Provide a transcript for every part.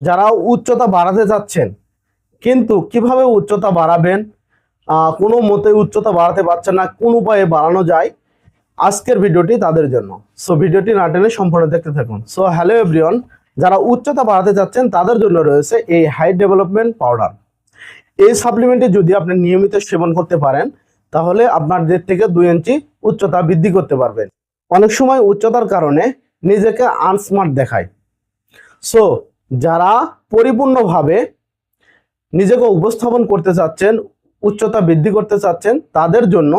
যারা উচ্চতা বাড়াতে যাচ্ছেন কিন্তু কিভাবে উচ্চতা বাড়াবেন, কোনো মতে উচ্চতা বাড়াতে পারছেন না, কোন উপায়ে বাড়ানো যায়, আজকের ভিডিওটি তাদের জন্য। সো ভিডিওটি না টেনে সম্পূর্ণ দেখতে থাকুন। সো হ্যালো এভরিওয়ান, যারা উচ্চতা বাড়াতে যাচ্ছেন তাদের জন্য রয়েছে এই হাইট ডেভেলপমেন্ট পাউডার। এই সাপ্লিমেন্টটি যদি আপনি নিয়মিত সেবন করতে পারেন তাহলে আপনার 1.5 থেকে 2 ইঞ্চি উচ্চতা বৃদ্ধি করতে পারবেন। অনেক সময় উচ্চতার কারণে নিজেকে আনস্মার্ট দেখায়। সো যারা পরিপূর্ণভাবে নিজেকে উপস্থাপন করতে চাচ্ছেন, উচ্চতা বৃদ্ধি করতে চাচ্ছেন, তাদের জন্য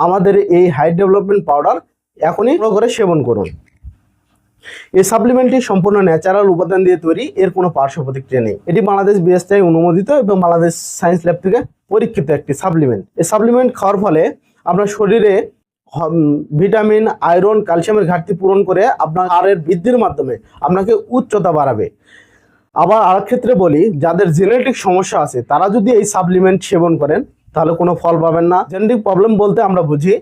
আমাদের এই হাইট ডেভেলপমেন্ট পাউডার এখনই করে সেবন করুন। এই সাপ্লিমেন্টটি সম্পূর্ণ ন্যাচারাল উপাদান দিয়ে তৈরি, এর কোনো পার্শ্ব প্রতিক্রিয়া নেই। এটি বাংলাদেশ বিএসটিআই অনুমোদিত এবং বাংলাদেশ সায়েন্স ল্যাব থেকে পরীক্ষিত একটি সাপ্লিমেন্ট। এই সাপ্লিমেন্ট খাওয়ার ফলে আপনার শরীরে ভিটামিন, আয়রন, ক্যালসিয়ামের ঘাটতি পূরণ করে আপনার হাড়ের বৃদ্ধির মাধ্যমে আপনাকে উচ্চতা বাড়াবে। আবার আর ক্ষেত্রে বলি, যাদের জেনেটিক সমস্যা আছে তারা যদি এই সাপ্লিমেন্ট সেবন করেন তাহলে কোনো ফল পাবেন না। জেনেটিক প্রবলেম বলতে আমরা বুঝি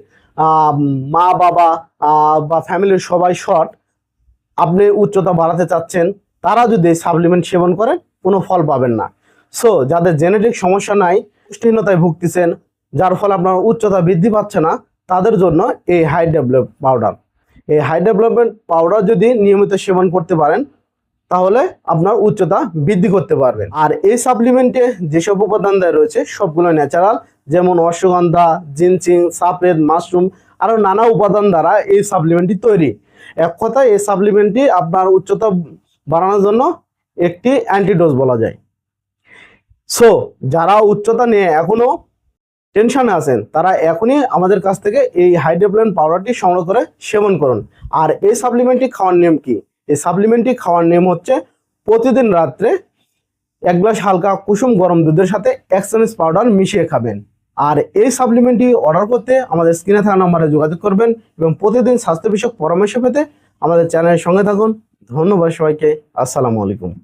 মা বাবা বা ফ্যামিলির সবাই শর্ট, আপনি উচ্চতা বাড়াতে চাচ্ছেন, তারা যদি এই সাপ্লিমেন্ট সেবন করেন কোনো ফল পাবেন না। সো যাদের জেনেটিক সমস্যা নাই, পুষ্টিহীনতায় ভুগতেছেন, যার ফলে আপনার উচ্চতা বৃদ্ধি পাচ্ছে না, তাদের জন্য এই হাই ডেভেলপ পাউডার। এই হাই ডেভেলপমেন্ট পাউডার যদি নিয়মিত সেবন করতে পারেন তাহলে আপনার উচ্চতা বৃদ্ধি করতে পারবেন। আর এই সাপ্লিমেন্টে যেসব উপাদান দেওয়া রয়েছে সবগুলো ন্যাচারাল, যেমন অশ্বগন্ধা, জিনসিং, সাফেদ, মাশরুম, আরও নানা উপাদান দ্বারা এই সাপ্লিমেন্টটি তৈরি। এক কথায় এই সাপ্লিমেন্টটি আপনার উচ্চতা বাড়ানোর জন্য একটি অ্যান্টিডোজ বলা যায়। সো যারা উচ্চতা নিয়ে এখনো টেনশনে আছেন তারা এখনই আমাদের কাছ থেকে এই হাই ডেভেলপমেন্ট পাউডারটি সংগ্রহ করে সেবন করুন। আর এই সাপ্লিমেন্টটি খাওয়ার নিয়ম কি? এই সাপ্লিমেন্টটি খাওয়ার নিয়ম হচ্ছে প্রতিদিন রাত্রে 1 গ্লাস হালকা কুসুম গরম দুধের সাথে 1 চামচ পাউডার মিশিয়ে খাবেন। আর এই সাপ্লিমেন্টটি অর্ডার করতে আমাদের স্ক্রিনে থাকা নম্বরে যোগাযোগ করবেন এবং প্রতিদিন স্বাস্থ্য বিষয়ক পরামর্শ পেতে আমাদের চ্যানেলের সঙ্গে থাকুন। ধন্যবাদ সবাইকে। আসসালামু আলাইকুম।